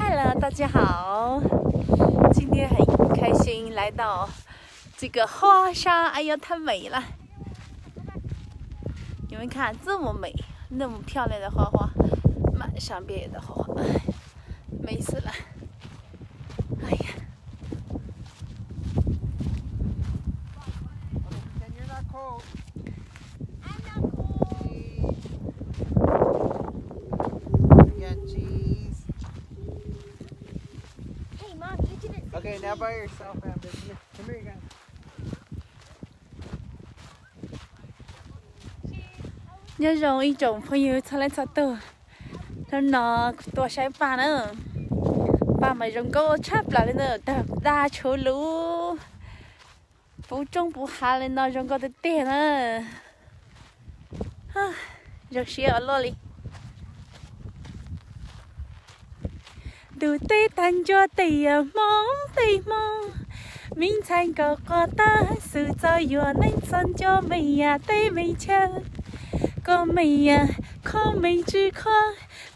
Hello，大家好，今天很开心来到这个花沙，哎呀，太美了！你们看，这么美，那么漂亮的花花，满山遍野的花花，美死了！哎呀，Okay, now by yourself, Amber. Come here again. 要容一种朋友出来找到，แล้วเนาะตัวใช้ปลาเนอะปลาไม่รงก็ชอบปลาเลยเนอะแต่ตาโชลูปูจงปูหาเลยเนาะรงก็เตะเนอะฮ่ารงเชียร์ลอลิดูเตะตันจัวเตะมองเตะมอง明天个个大是在越南山脚美呀对美车个美呀可美之可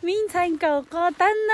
明天个个大呐